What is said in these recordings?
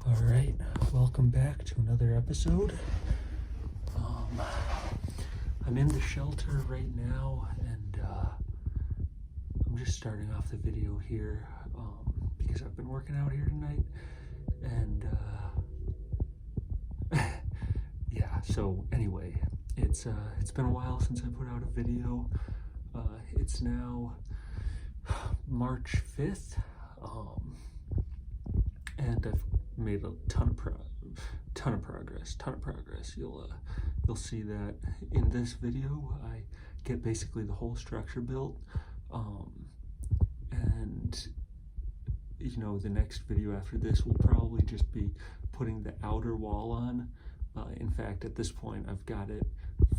All right, welcome back to another episode. I'm in the shelter right now, and I'm just starting off the video here because I've been working out here tonight, and yeah. So anyway, it's been a while since I put out a video. It's now March 5th, and I've made a ton of progress. You'll see that in this video. I get basically the whole structure built, and you know, the next video after this will probably just be putting the outer wall on. In fact, at this point, I've got it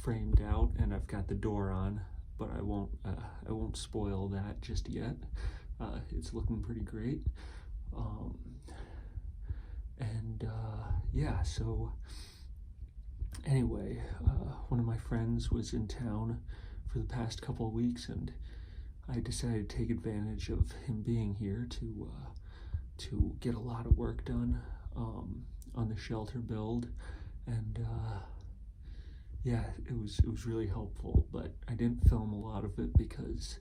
framed out and I've got the door on, but I won't spoil that just yet. It's looking pretty great. Yeah, so anyway, one of my friends was in town for the past couple of weeks, and I decided to take advantage of him being here to get a lot of work done on the shelter build, and yeah, it was really helpful. But I didn't film a lot of it because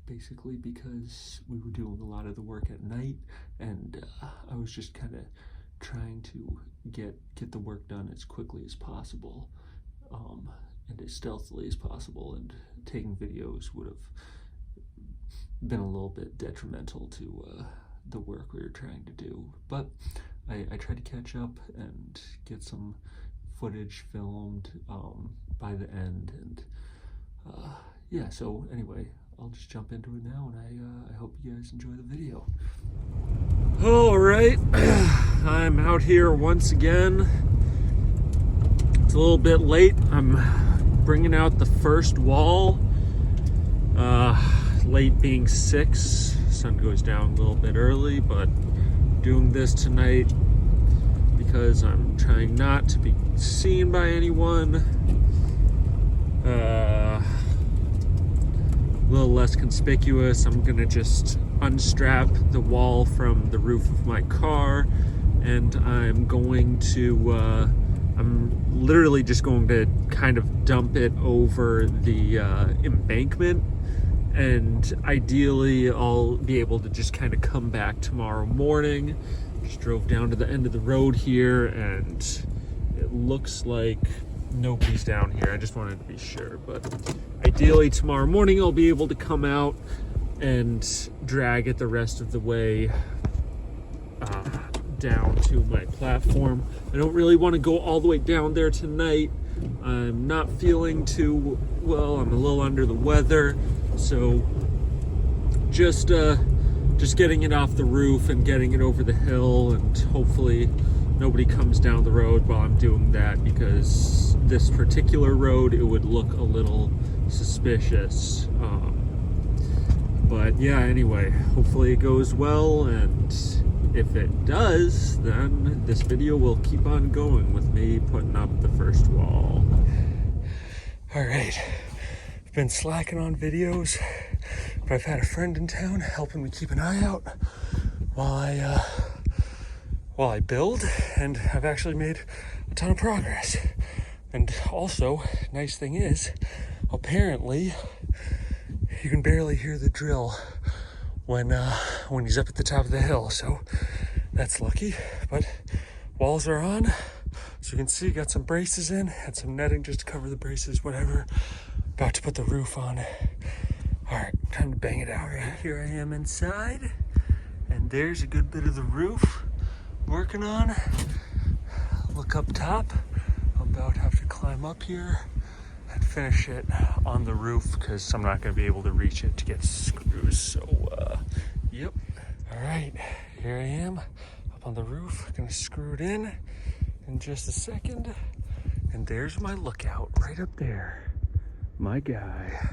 basically because we were doing a lot of the work at night, and I was just kind of trying to get the work done as quickly as possible, and as stealthily as possible, and taking videos would have been a little bit detrimental to the work we were trying to do. But I tried to catch up and get some footage filmed by the end, and yeah, so anyway, I'll just jump into it now, and I hope you guys enjoy the video. All right, I'm out here once again. It's a little bit late. I'm bringing out the first wall. Late being 6, sun goes down a little bit early, but doing this tonight because I'm trying not to be seen by anyone. A little less conspicuous. I'm gonna just unstrap the wall from the roof of my car, and I'm going to I'm literally just going to kind of dump it over the embankment, and ideally I'll be able to just kind of come back tomorrow morning. Just drove down to the end of the road here, and it looks like nobody's down here. I just wanted to be sure, but ideally tomorrow morning I'll be able to come out and drag it the rest of the way down to my platform. I don't really want to go all the way down there tonight. I'm not feeling too well. I'm a little under the weather, so just getting it off the roof and getting it over the hill, and hopefully nobody comes down the road while I'm doing that, because this particular road, it would look a little suspicious. But yeah, anyway, hopefully it goes well, and if it does, then this video will keep on going with me putting up the first wall. All right, I've been slacking on videos, but I've had a friend in town helping me keep an eye out while I build, and I've actually made a ton of progress. And also, nice thing is, apparently you can barely hear the drill when he's up at the top of the hill, so that's lucky. But walls are on, so you can see got some braces in, had some netting just to cover the braces, whatever. About to put the roof on. All right, time to bang it out. Right, here I am inside, and there's a good bit of the roof working on. Look up top. I'm about to have to climb up here and finish it on the roof, because I'm not going to be able to reach it to get screws. So yep. All right, here I am up on the roof, gonna screw it in just a second, and there's my lookout right up there, my guy.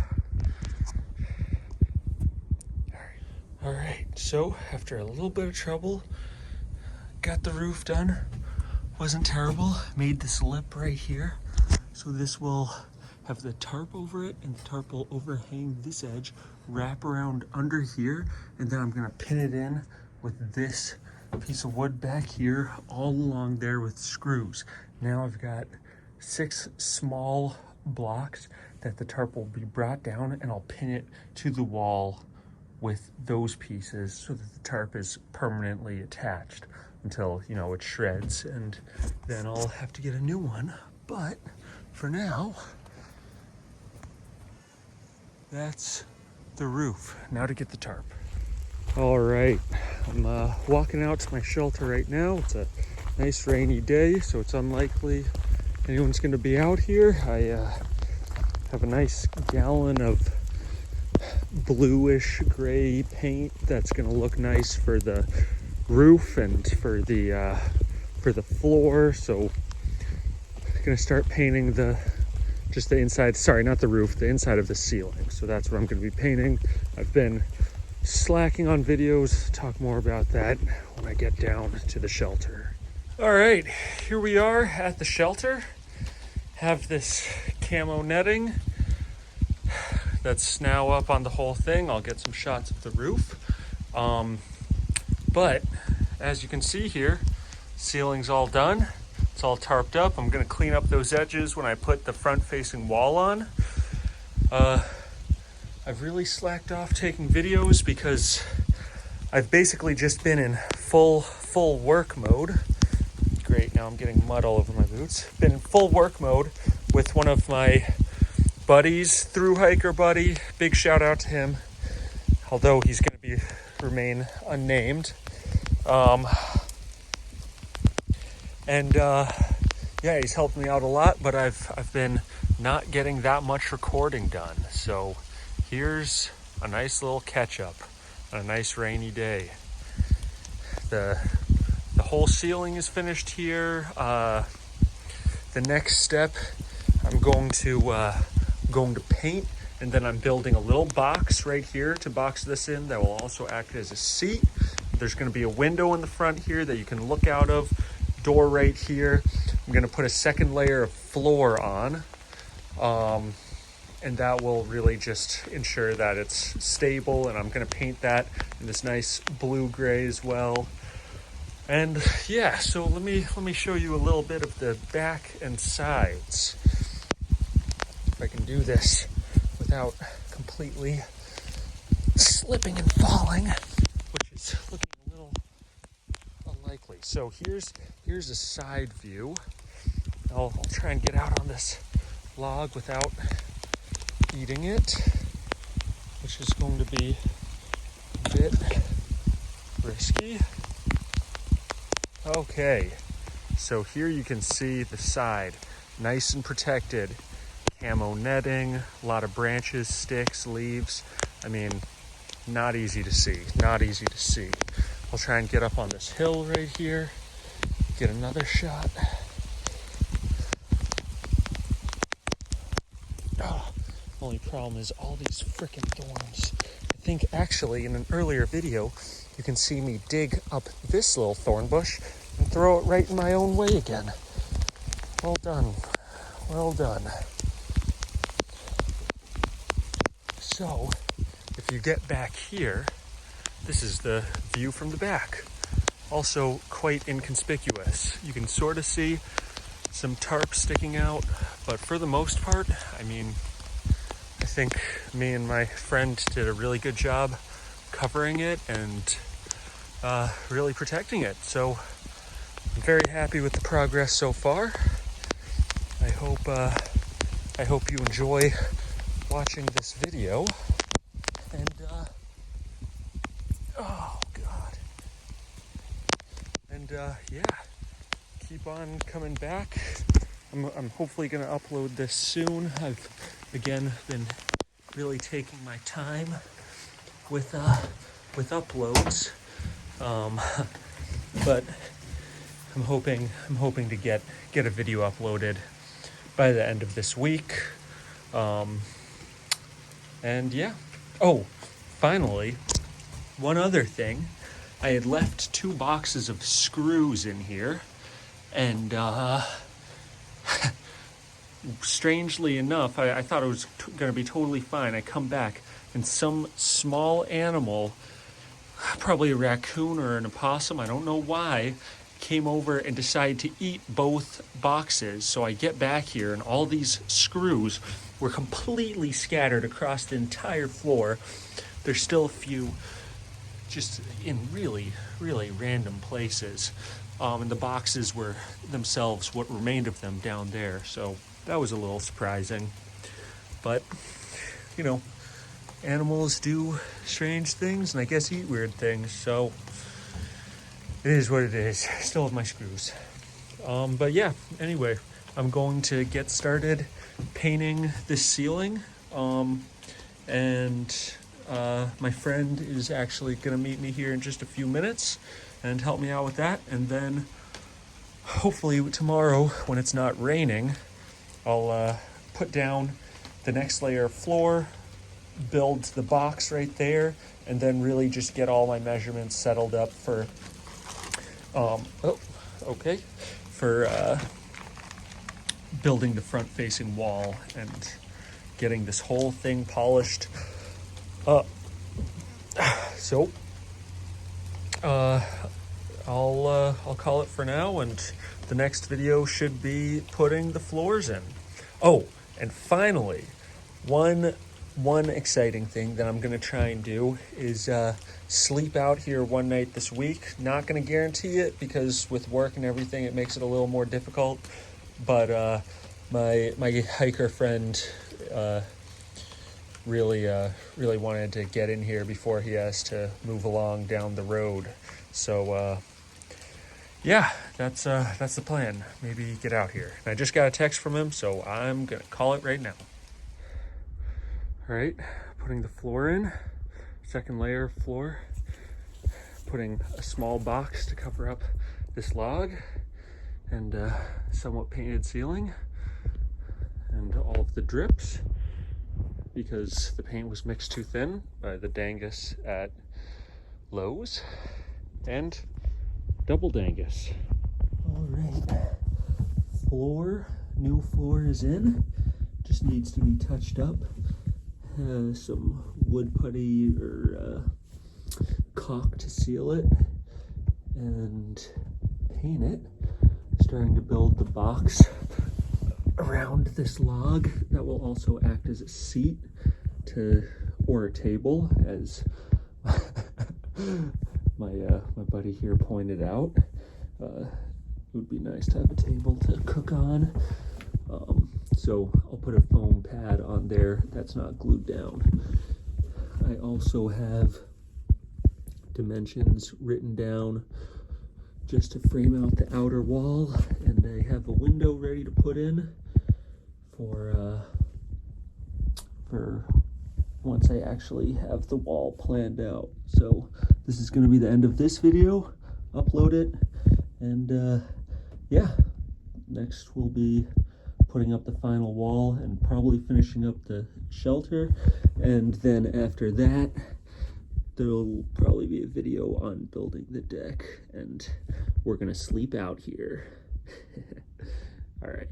All right, so after a little bit of trouble, got the roof done. Wasn't terrible. Made this lip right here, so this will have the tarp over it, and the tarp will overhang this edge, wrap around under here, and then I'm gonna pin it in with this piece of wood back here, all along there with screws. Now I've got 6 small blocks that the tarp will be brought down, and I'll pin it to the wall with those pieces so that the tarp is permanently attached until, you know, it shreds, and then I'll have to get a new one. But for now, that's the roof. Now to get the tarp. All right, I'm walking out to my shelter right now. It's a nice rainy day, so it's unlikely anyone's gonna be out here. I have a nice gallon of bluish gray paint that's gonna look nice for the roof and for the floor. So I'm gonna start painting just the inside, sorry, not the roof, the inside of the ceiling. So that's what I'm gonna be painting. I've been slacking on videos, talk more about that when I get down to the shelter. All right, here we are at the shelter. Have this camo netting that's now up on the whole thing. I'll get some shots of the roof. But as you can see here, ceiling's all done. It's all tarped up. I'm gonna clean up those edges when I put the front-facing wall on. I've really slacked off taking videos because I've basically just been in full work mode. Great, now I'm getting mud all over my boots. Been in full work mode with one of my buddies, thru hiker buddy. Big shout out to him, although he's gonna remain unnamed. Yeah, he's helped me out a lot, but I've been not getting that much recording done. So here's a nice little catch up on a nice rainy day. The whole ceiling is finished here. The next step, I'm going to paint, and then I'm building a little box right here to box this in that will also act as a seat. There's going to be a window in the front here that you can look out of, door right here. I'm going to put a second layer of floor on, and that will really just ensure that it's stable, and I'm going to paint that in this nice blue gray as well. And yeah, so let me show you a little bit of the back and sides. If I can do this without completely slipping and falling, which is looking a little unlikely. So here's a side view. I'll try and get out on this log without eating it, which is going to be a bit risky. Okay, so here you can see the side, nice and protected. Camo netting, a lot of branches, sticks, leaves. I mean, not easy to see, not easy to see. I'll try and get up on this hill right here, get another shot. Only problem is all these frickin' thorns. I think actually in an earlier video, you can see me dig up this little thorn bush and throw it right in my own way again. Well done, well done. So, if you get back here, this is the view from the back. Also quite inconspicuous. You can sort of see some tarp sticking out, but for the most part, I mean, I think me and my friend did a really good job covering it and really protecting it. So I'm very happy with the progress so far. I hope you enjoy watching this video. And oh god. And yeah, keep on coming back. I'm hopefully gonna upload this soon. I've again been really taking my time with uploads, but I'm hoping to get a video uploaded by the end of this week. And yeah. Oh, finally, one other thing. I had left 2 boxes of screws in here, and strangely enough, I thought it was going to be totally fine. I come back, and some small animal probably a raccoon or an opossum, I don't know why, came over and decided to eat both boxes. So I get back here and all these screws were completely scattered across the entire floor. There's still a few just in really, really random places. And the boxes were themselves what remained of them down there. So that was a little surprising. But, you know, animals do strange things and I guess eat weird things. So it is what it is. Still have my screws. But yeah, anyway, I'm going to get started painting this ceiling. And my friend is actually going to meet me here in just a few minutes and help me out with that. And then hopefully tomorrow, when it's not raining, I'll put down the next layer of floor, build the box right there, and then really just get all my measurements settled up for building the front-facing wall and getting this whole thing polished up. So I'll call it for now, and the next video should be putting the floors in. Oh, and finally, one exciting thing that I'm gonna try and do is sleep out here one night this week. Not gonna guarantee it because with work and everything, it makes it a little more difficult. But my hiker friend really wanted to get in here before he has to move along down the road. So yeah, that's the plan. Maybe get out here. And I just got a text from him, so I'm gonna call it right now. All right, putting the floor in, second layer of floor, putting a small box to cover up this log, and somewhat painted ceiling, and all of the drips, because the paint was mixed too thin by the Dangus at Lowe's, and double Dangus. All right, new floor is in, just needs to be touched up. Some wood putty or caulk to seal it and paint it. Starting to build the box around this log that will also act as a seat or a table, as my buddy here pointed out. It would be nice to have a table to cook on. So I'll put a foam pad on there that's not glued down. I also have dimensions written down just to frame out the outer wall, and I have a window ready to put in for once I actually have the wall planned out. So this is going to be the end of this video. Upload it, and yeah, next will be putting up the final wall and probably finishing up the shelter, and then after that there'll probably be a video on building the deck, and we're gonna sleep out here. All right.